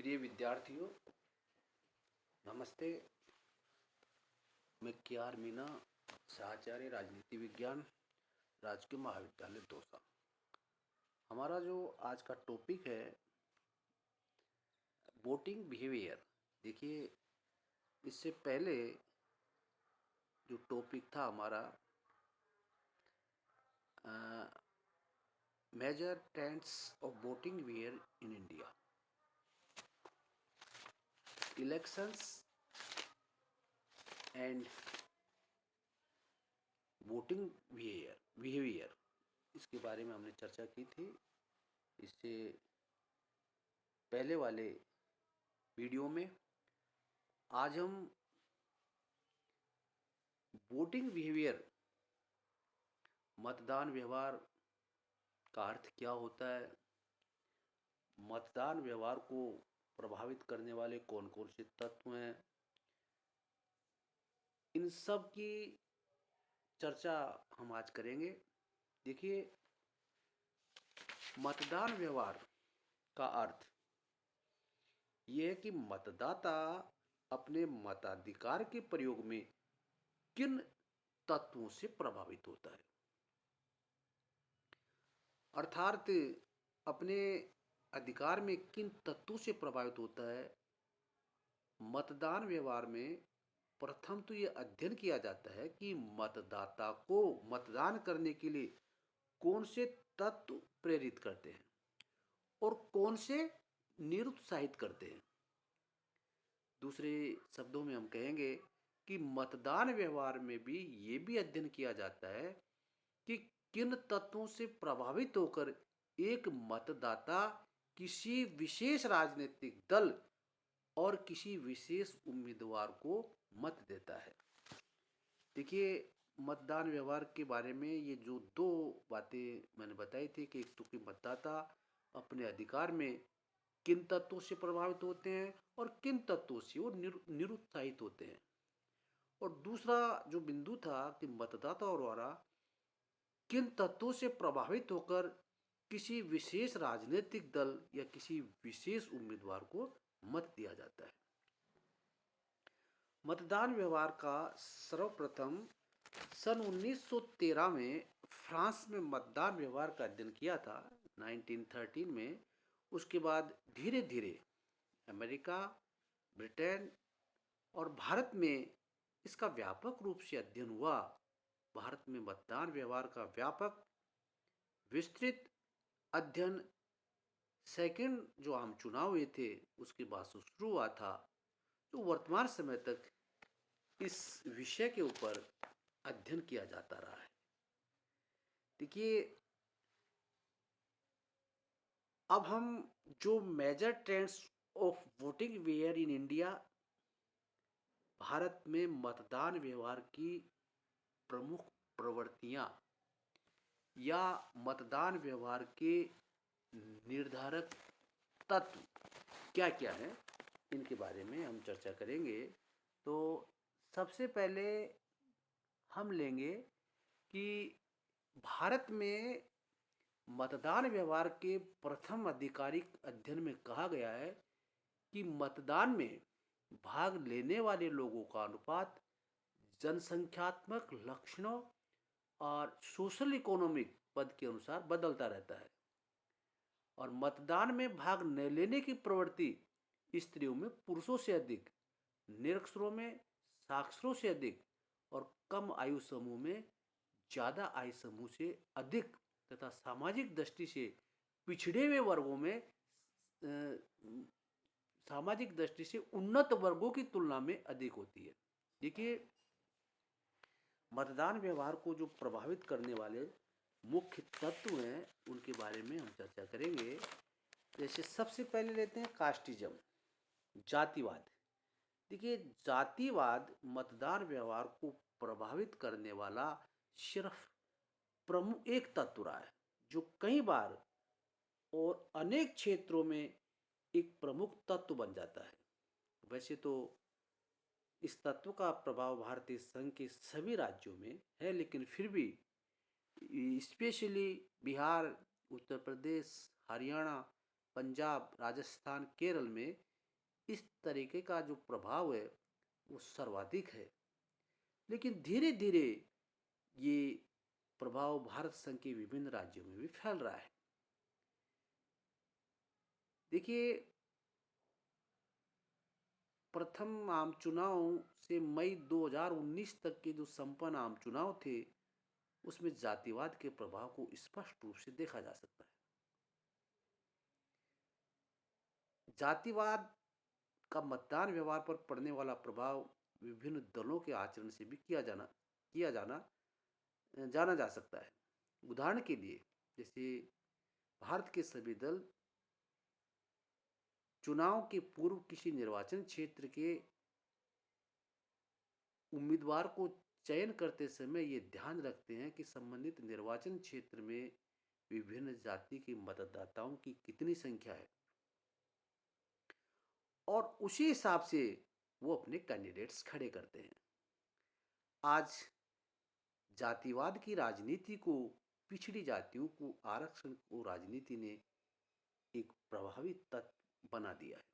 प्रिय विद्यार्थियों, नमस्ते। मैं KR मीना, सहाचार्य राजनीति विज्ञान, राजकीय महाविद्यालय दौसा। हमारा जो आज का टॉपिक है वोटिंग बिहेवियर। देखिए, इससे पहले जो टॉपिक था हमारा major trends of voting behaviour in India, elections and voting behaviour, इसके बारे में हमने चर्चा की थी। इससे पहले वाले वीडियो में आज हम वोटिंग बिहेवियर, मतदान व्यवहार का अर्थ क्या होता है, मतदान व्यवहार को प्रभावित करने वाले कौन कौन से तत्व हैं, इन सब की चर्चा हम आज करेंगे। देखिए, मतदान व्यवहार का अर्थ ये है कि मतदाता अपने मताधिकार के प्रयोग में किन तत्वों से प्रभावित होता है, अर्थात अपने अधिकार में किन तत्वों से प्रभावित होता है। मतदान व्यवहार में प्रथम तो ये अध्ययन किया जाता है कि मतदाता को मतदान करने के लिए कौन से तत्व प्रेरित करते हैं और कौन से निरुत्साहित करते हैं। दूसरे शब्दों में हम कहेंगे कि मतदान व्यवहार में भी ये भी अध्ययन किया जाता है कि किन तत्वों से प्रभावित होकर एक मतदाता किसी विशेष राजनीतिक दल और किसी विशेष उम्मीदवार को मत देता है। देखिए, मतदान व्यवहार के बारे में ये जो दो बातें मैंने बताई थी कि एक तो कि मतदाता अपने अधिकार में किन तत्वों से प्रभावित होते हैं और किन तत्वों से वो निरुत्साहित होते हैं, और दूसरा जो बिंदु था कि मतदाताओं द्वारा किन तत्वों से प्रभावित होकर किसी विशेष राजनीतिक दल या किसी विशेष उम्मीदवार को मत दिया जाता है। मतदान व्यवहार का सर्वप्रथम सन 1913 में फ्रांस में मतदान व्यवहार का अध्ययन किया था, 1913 में। उसके बाद धीरे धीरे अमेरिका, ब्रिटेन और भारत में इसका व्यापक रूप से अध्ययन हुआ। भारत में मतदान व्यवहार का व्यापक विस्तृत अध्ययन सेकंड जो आम चुनाव हुए थे उसके बाद से शुरू हुआ था, जो वर्तमान समय तक इस विषय के ऊपर अध्ययन किया जाता रहा है। देखिए, अब हम जो major trends of voting behaviour in India, Bharat में मतदान व्यवहार की प्रमुख प्रवृत्तियां या मतदान व्यवहार के निर्धारक तत्व क्या क्या हैं, इनके बारे में हम चर्चा करेंगे। तो सबसे पहले हम लेंगे कि भारत में मतदान व्यवहार के प्रथम आधिकारिक अध्ययन में कहा गया है कि मतदान में भाग लेने वाले लोगों का अनुपात जनसंख्यात्मक लक्षणों और सोशल इकोनॉमिक पद के अनुसार बदलता रहता है, और मतदान में भाग न लेने की प्रवृत्ति स्त्रियों में पुरुषों से अधिक, निरक्षरों में साक्षरों से अधिक और कम आयु समूह में ज़्यादा आयु समूह से अधिक तथा सामाजिक दृष्टि से पिछड़े हुए वर्गों में सामाजिक दृष्टि से उन्नत वर्गों की तुलना में अधिक होती है। देखिए, मतदान व्यवहार को जो प्रभावित करने वाले मुख्य तत्व हैं उनके बारे में हम चर्चा करेंगे। जैसे सबसे पहले लेते हैं कास्टिज्म, जातिवाद। देखिए, जातिवाद मतदान व्यवहार को प्रभावित करने वाला सिर्फ प्रमुख एक तत्व रहा है, जो कई बार और अनेक क्षेत्रों में एक प्रमुख तत्व बन जाता है। वैसे तो इस तत्व का प्रभाव भारतीय संघ के सभी राज्यों में है, लेकिन फिर भी स्पेशली बिहार, उत्तर प्रदेश, हरियाणा, पंजाब, राजस्थान, केरल में इस तरीके का जो प्रभाव है वो सर्वाधिक है। लेकिन धीरे धीरे ये प्रभाव भारत संघ के विभिन्न राज्यों में भी फैल रहा है। देखिए, प्रथम आम चुनाव से मई 2019 तक के जो संपन्न आम चुनाव थे, उसमें जातिवाद के प्रभाव को स्पष्ट रूप से देखा जा सकता है। जातिवाद का मतदान व्यवहार पर पड़ने वाला प्रभाव विभिन्न दलों के आचरण से भी किया जाना जाना जा सकता है। उदाहरण के लिए, जैसे भारत के सभी दल चुनाव के पूर्व किसी निर्वाचन क्षेत्र के उम्मीदवार को चयन करते समय ये ध्यान रखते हैं कि संबंधित निर्वाचन क्षेत्र में विभिन्न जाति के मतदाताओं की कितनी संख्या है, और उसी हिसाब से वो अपने कैंडिडेट्स खड़े करते हैं। आज जातिवाद की राजनीति को, पिछड़ी जातियों को आरक्षण को राजनीति ने एक प्रभावी तत्व बना दिया है।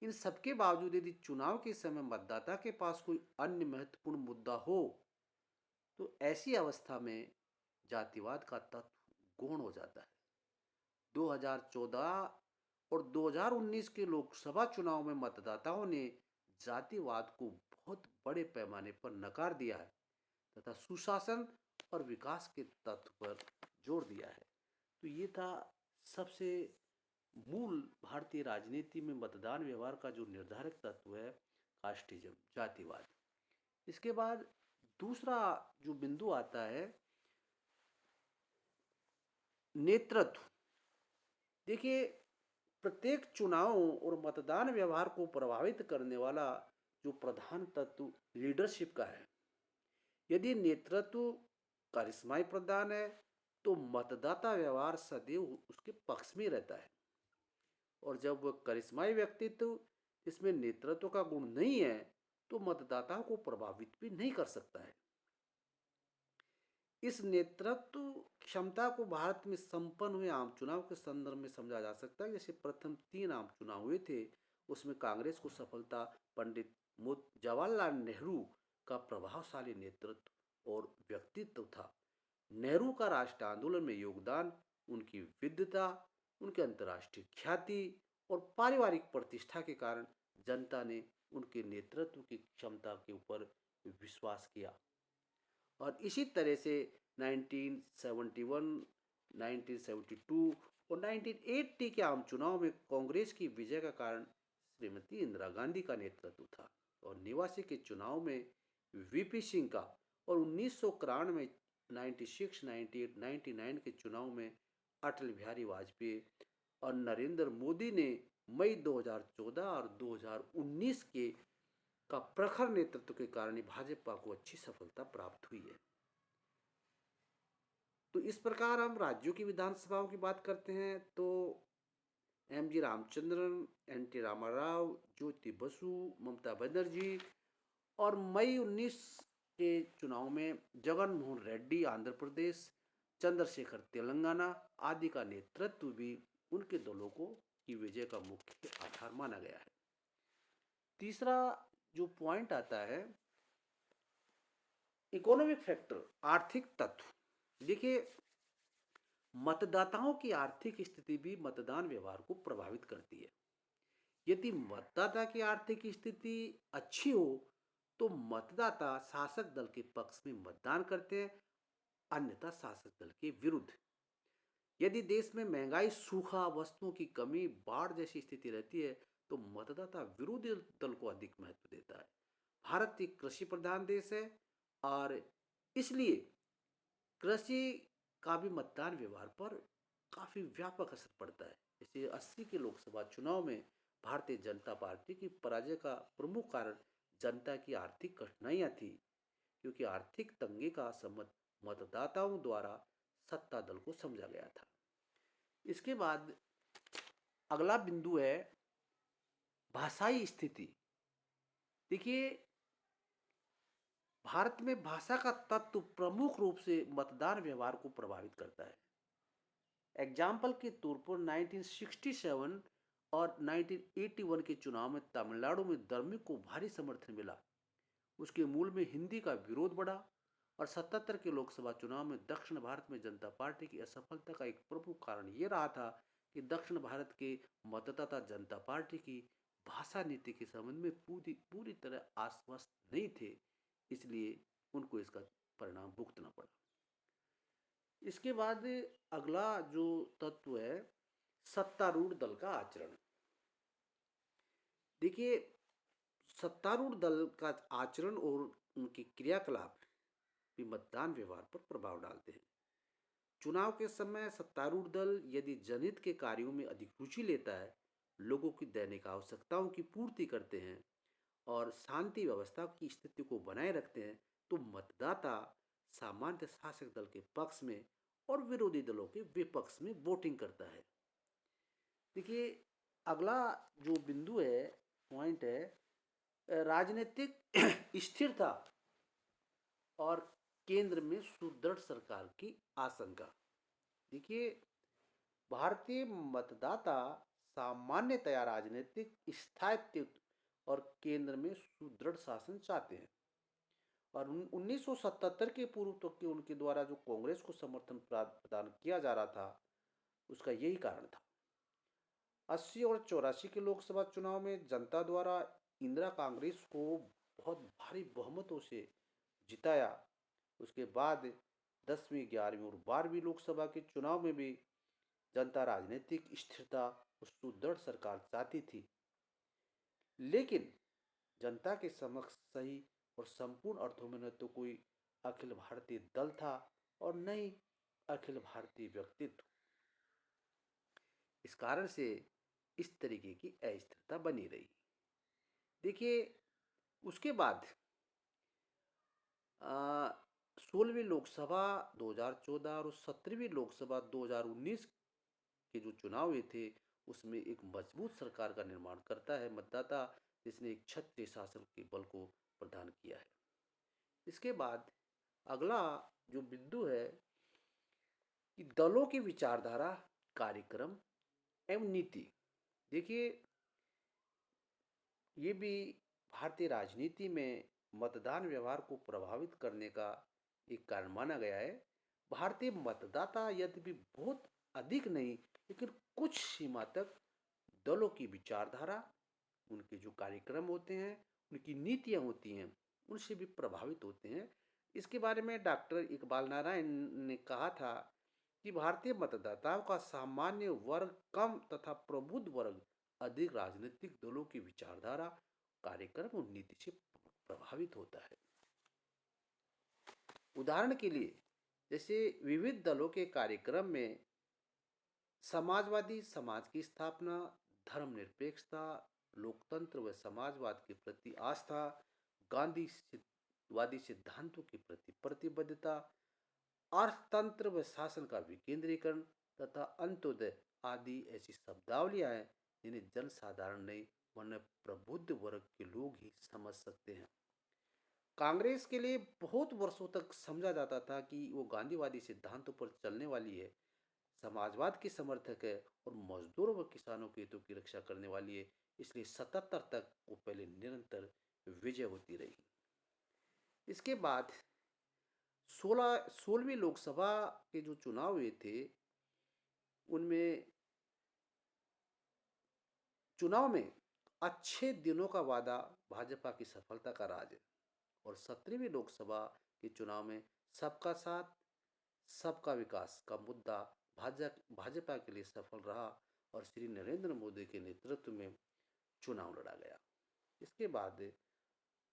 इन सबके बावजूद यदि चुनाव के समय मतदाता के पास कोई अन्य महत्वपूर्ण मुद्दा हो, तो ऐसी अवस्था में जातिवाद का तत्व गौण हो जाता है। 2014 और 2019 के लोकसभा चुनाव में मतदाताओं ने जातिवाद को बहुत बड़े पैमाने पर नकार दिया है तथा सुशासन और विकास के तत्व पर जोर दिया है। तो ये था सबसे मूल भारतीय राजनीति में मतदान व्यवहार का जो निर्धारक तत्व है, कास्टिज्म, जातिवाद। इसके बाद दूसरा जो बिंदु आता है, नेतृत्व। देखिए, प्रत्येक चुनाव और मतदान व्यवहार को प्रभावित करने वाला जो प्रधान तत्व लीडरशिप का है। यदि नेतृत्व करिश्माई प्रधान है, तो मतदाता व्यवहार सदैव उसके पक्ष में रहता है, और जब वह करिश्माई व्यक्तित्व इसमें नेतृत्व का गुण नहीं है, तो मतदाताओं को प्रभावित भी नहीं कर सकता है। इस नेतृत्व क्षमता को भारत में संपन्न हुए आम चुनाव के संदर्भ में समझा जा सकता है। जैसे प्रथम 3 आम चुनाव हुए थे, उसमें कांग्रेस को सफलता पंडित जवाहरलाल नेहरू का प्रभावशाली नेतृत्व और व्यक्तित्व था। नेहरू का राष्ट्र आंदोलन में योगदान, उनकी विद्वता, उनके अंतर्राष्ट्रीय ख्याति और पारिवारिक प्रतिष्ठा के कारण जनता ने उनके नेतृत्व की क्षमता के ऊपर विश्वास किया। और इसी तरह से 1971, 1972 और 1980 के आम चुनाव में कांग्रेस की विजय का कारण श्रीमती इंदिरा गांधी का नेतृत्व था, और निवासी के चुनाव में वीपी सिंह का, और 1991 में 96, 98, 99 के चुनाव में अटल बिहारी वाजपेयी और नरेंद्र मोदी ने मई 2014 और 2019 के का प्रखर नेतृत्व के कारण भाजपा को अच्छी सफलता प्राप्त हुई है। तो इस प्रकार हम राज्यों की विधानसभाओं की बात करते हैं तो एम.जी. रामचंद्रन, एन.टी. रामाराव, ज्योति बसु, ममता बनर्जी, और मई 19 के चुनाव में जगन मोहन रेड्डी आंध्र प्रदेश, चंद्रशेखर तेलंगाना आदि का नेतृत्व भी उनके दलों को की विजय का मुख्य आधार माना गया है। तीसरा जो पॉइंट आता है, इकोनॉमिक फैक्टर, आर्थिक तत्व। देखिए, मतदाताओं की आर्थिक स्थिति भी मतदान व्यवहार को प्रभावित करती है। यदि मतदाता की आर्थिक स्थिति अच्छी हो, तो मतदाता शासक दल के पक्ष में मतदान करते हैं, अन्यथा शासक दल के विरुद्ध। यदि देश में महंगाई, सूखा, वस्तुओं की कमी, बाढ़ जैसी स्थिति रहती है, तो मतदाता विरोधी दल को अधिक महत्व देता है। भारत एक कृषि प्रधान देश है, और इसलिए कृषि का भी मतदान व्यवहार पर काफी व्यापक असर पड़ता है। जैसे 80 के लोकसभा चुनाव में भारतीय जनता पार्टी की पराजय का प्रमुख कारण जनता की आर्थिक कठिनाइयां थी, क्योंकि आर्थिक तंगी का संबंध मतदाताओं द्वारा सत्ता दल को समझा गया था। इसके बाद अगला बिंदु है भाषाई स्थिति। देखिए, भारत में भाषा का तत्व प्रमुख रूप से मतदान व्यवहार को प्रभावित करता है। एग्जाम्पल के तौर पर 1967 और 1981 के चुनाव में तमिलनाडु में धार्मिक को भारी समर्थन मिला। उसके मूल में हिंदी का विरोध बढ़ा और 77 के लोकसभा चुनाव में दक्षिण भारत में जनता पार्टी की असफलता का एक प्रमुख कारण ये रहा था कि दक्षिण भारत के मतदाता जनता पार्टी की भाषा नीति के संबंध में पूरी पूरी तरह आश्वस्त नहीं थे, इसलिए उनको इसका परिणाम भुगतना पड़ा। इसके बाद अगला जो तत्व है, सत्तारूढ़ दल का आचरण। देखिए, सत्तारूढ़ दल का आचरण और उनके क्रियाकलाप भी मतदान व्यवहार पर प्रभाव डालते हैं। चुनाव के समय सत्तारूढ़ दल यदि जनहित के कार्यों में अधिक रुचि लेता है, लोगों की दैनिक आवश्यकताओं की पूर्ति करते हैं और शांति व्यवस्था की स्थिति को बनाए रखते हैं, तो मतदाता सामान्य शासक दल के पक्ष में और विरोधी दलों के विपक्ष में वोटिंग करता है। देखिए, अगला जो बिंदु है, पॉइंट है, राजनीतिक स्थिरता और केंद्र में सुदृढ़ सरकार की आशंका। देखिए, भारतीय मतदाता सामान्यतया राजनीतिक स्थायित्व और केंद्र में सुदृढ़ शासन चाहते हैं और 1977 के पूर्व तक के उनके द्वारा जो कांग्रेस को समर्थन प्रदान किया जा रहा था, उसका यही कारण था। 80 और 84 के लोकसभा चुनाव में जनता द्वारा इंदिरा कांग्रेस को बहुत भारी बहुमतों से जिताया। उसके बाद 10वीं, 11वीं और 12वीं लोकसभा के चुनाव में भी जनता राजनीतिक स्थिरता और सुदृढ़ सरकार चाहती थी, लेकिन जनता के समक्ष सही और संपूर्ण अर्थों में न तो कोई अखिल भारतीय दल था और न ही अखिल भारतीय व्यक्तित्व। इस कारण से इस तरीके की अस्थिरता बनी रही। देखिए, उसके बाद 16वीं लोकसभा 2014 और 17वीं लोकसभा 2019 के जो चुनाव हुए थे, उसमें एक मजबूत सरकार का निर्माण करता है मतदाता, जिसने एक क्षत्रिय शासन के बल को प्रदान किया है। इसके बाद अगला जो बिंदु है कि दलों की विचारधारा, कार्यक्रम एवं नीति। देखिए, ये भी भारतीय राजनीति में मतदान व्यवहार को प्रभावित करने का एक कारण माना गया है। भारतीय मतदाता यद्यपि बहुत अधिक नहीं, लेकिन कुछ सीमा तक दलों की विचारधारा, उनके जो कार्यक्रम होते हैं, उनकी नीतियाँ होती हैं, उनसे भी प्रभावित होते हैं। इसके बारे में डॉक्टर इकबाल नारायण ने कहा था कि भारतीय मतदाताओं का सामान्य वर्ग कम तथा प्रबुद्ध वर्ग अधिक राजनीतिक दलों की विचारधारा, कार्यक्रम और नीति से प्रभावित होता है। उदाहरण के लिए, जैसे विविध दलों के कार्यक्रम में समाजवादी समाज की स्थापना, धर्मनिरपेक्षता, लोकतंत्र व समाजवाद के प्रति आस्था, गांधीवादी सिद्धांतों के प्रति प्रतिबद्धता, अर्थतंत्र व शासन का विकेंद्रीकरण तथा अंत्योदय आदि ऐसी शब्दावलियां हैं जिन्हें जनसाधारण नहीं वरन प्रबुद्ध वर्ग के लोग ही समझ सकते हैं। कांग्रेस के लिए बहुत वर्षों तक समझा जाता था कि वो गांधीवादी सिद्धांतों पर चलने वाली है, समाजवाद की समर्थक है और मजदूरों व किसानों के हितों की रक्षा करने वाली है, इसलिए 77 तक वो पहले निरंतर विजय होती रही। इसके बाद 16वीं लोकसभा के जो चुनाव हुए थे, उनमें चुनाव में अच्छे दिनों का वादा भाजपा की सफलता का राज है और 17वीं लोकसभा के चुनाव में सबका साथ सबका विकास का मुद्दा भाजपा के लिए सफल रहा और श्री नरेंद्र मोदी के नेतृत्व में चुनाव लड़ा गया। इसके बाद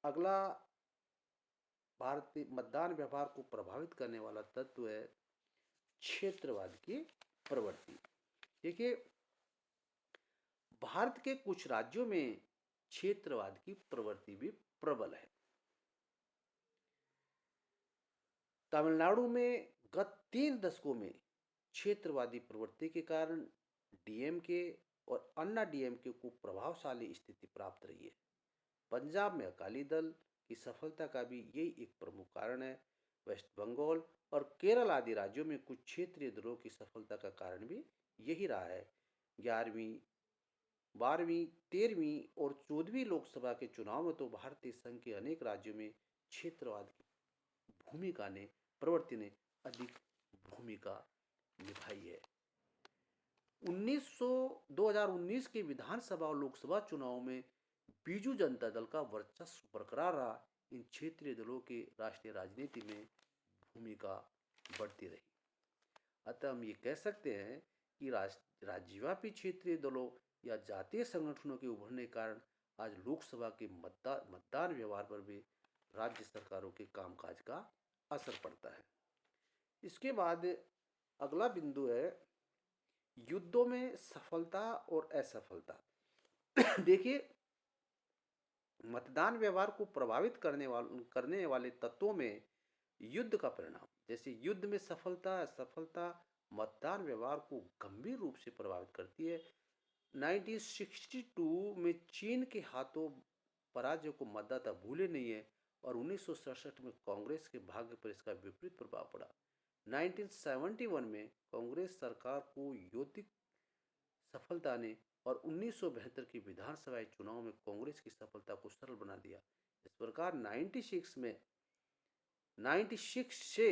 अगला भारतीय मतदान व्यवहार को प्रभावित करने वाला तत्व है क्षेत्रवाद की प्रवृत्ति। देखिए, भारत के कुछ राज्यों में क्षेत्रवाद की प्रवृत्ति भी प्रबल है। तमिलनाडु में गत 3 दशकों में क्षेत्रवादी प्रवृत्ति के कारण डीएमके और अन्ना डीएमके को प्रभावशाली स्थिति प्राप्त रही है। पंजाब में अकाली दल की सफलता का भी यही एक प्रमुख कारण है। वेस्ट बंगाल और केरल आदि राज्यों में कुछ क्षेत्रीय दलों की सफलता का कारण भी यही रहा है। 11वीं 12वीं, 13वीं और 14वीं लोकसभा के चुनाव में तो भारतीय संघ के अनेक राज्यों में क्षेत्रवाद की भूमिका ने प्रवृत्ति ने अधिक भूमिका निभाई है। 2019 के विधानसभा और लोकसभा चुनाव में बीजू जनता दल का वर्चस्व बरकरार रहा। इन क्षेत्रीय दलों के राष्ट्रीय राजनीति में भूमिका बढ़ती रही। अतः हम ये कह सकते हैं कि राज्यव्यापी क्षेत्रीय दलों या जातीय संगठनों के उभरने के कारण आज लोकसभा के मतदान व्यवहार पर भी राज्य सरकारों के कामकाज का असर पड़ता है। इसके बाद अगला बिंदु है युद्धों में सफलता और असफलता। देखिए, मतदान व्यवहार को प्रभावित करने वाले तत्वों में युद्ध का परिणाम, जैसे युद्ध में सफलता असफलता मतदान व्यवहार को गंभीर रूप से प्रभावित करती है। 1962 में चीन के हाथों पराजय को मतदाता भूले नहीं है और 1967 में कांग्रेस के भाग्य पर इसका विपरीत प्रभाव पड़ा। 1971 में कांग्रेस सरकार को यौतिक सफलता ने और 1972 के विधानसभा चुनाव में कांग्रेस की सफलता को सरल बना दिया। इस प्रकार 96 से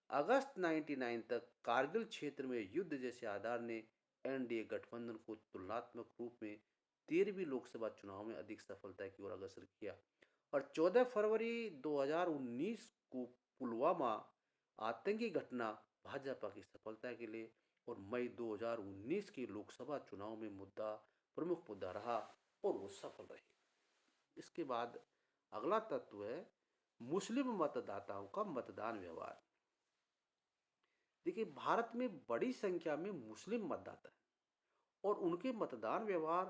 अगस्त 99 तक कारगिल क्षेत्र में युद्ध जैसे आधार ने एनडीए गठबंधन को तुलनात्मक रूप में 13वीं लोकसभा चुनाव में अधिक सफलता की ओर अग्रसर किया और 14 फरवरी 2019 को पुलवामा आतंकी घटना भाजपा की सफलता के लिए और मई 2019 के लोकसभा चुनाव में प्रमुख मुद्दा रहा और वो सफल रही। इसके बाद अगला तत्व है मुस्लिम मतदाताओं का मतदान व्यवहार। देखिए, भारत में बड़ी संख्या में मुस्लिम मतदाता हैं और उनके मतदान व्यवहार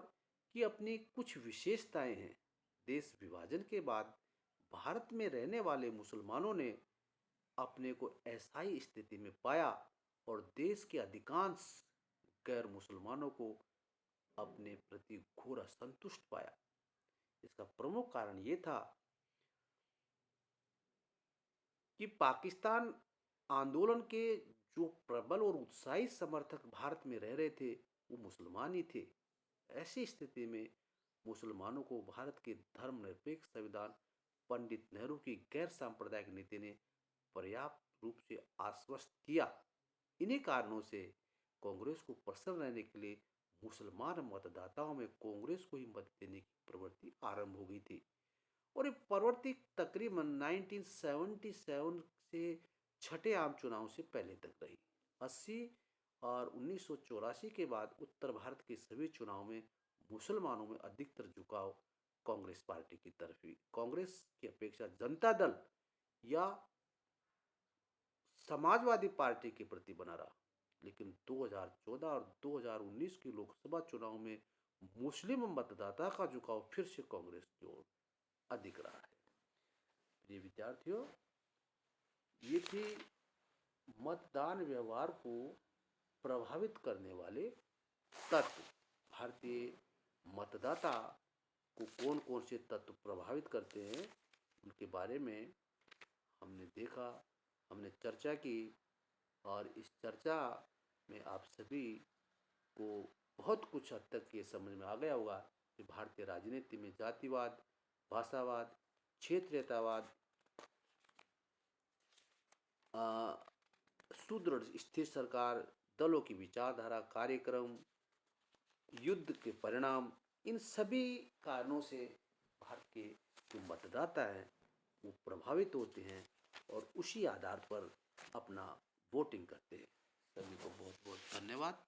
की अपनी कुछ विशेषताएं हैं। देश विभाजन के बाद भारत में रहने वाले मुसलमानों ने अपने को ऐसी स्थिति में पाया और देश के अधिकांश गैर मुसलमानों को अपने प्रति घोर असंतुष्ट पाया। इसका प्रमुख कारण ये था कि पाकिस्तान आंदोलन के जो प्रबल और उत्साही समर्थक भारत में रह रहे थे वो मुसलमान ही थे। ऐसी स्थिति में मुसलमानों को भारत के धर्मनिरपेक्ष संविधान पंडित नेहरू की गैर सांप्रदायिक नीति ने पर्याप्त रूप से आश्वस्त किया। इन्हीं कारणों से कांग्रेस को प्रसन्न रहने के लिए मुसलमान मतदाताओं में कांग्रेस को ही मत देने की प्रवृत्ति आरंभ हो गई थी और ये प्रवृत्ति तकरीबन 1977 से छठे आम चुनाव से पहले तक रही। 80 और 1984 के बाद उत्तर भारत के सभी चुनाव में मुसलमानों में अधिकतर झुकाव कांग्रेस पार्टी की तरफ ही, कांग्रेस की अपेक्षा जनता दल या समाजवादी पार्टी के प्रति बना रहा। लेकिन 2014 और 2019 के लोकसभा चुनाव में मुस्लिम मतदाता का झुकाव फिर से कांग्रेस की ओर अधिक रहा है। प्रिय विद्यार्थियों, ये थी मतदान व्यवहार को प्रभावित करने वाले तत्व। भारतीय मतदाता को कौन कौन से तत्व प्रभावित करते हैं उनके बारे में हमने देखा, हमने चर्चा की और इस चर्चा में आप सभी को बहुत कुछ हद तक ये समझ में आ गया होगा कि भारतीय राजनीति में जातिवाद, भाषावाद, क्षेत्रीयतावाद, सुदृढ़ स्थिर सरकार, दलों की विचारधारा, कार्यक्रम, युद्ध के परिणाम, इन सभी कारणों से भारत के जो मतदाता हैं वो प्रभावित होते हैं और उसी आधार पर अपना वोटिंग करते हैं। सभी को बहुत बहुत धन्यवाद।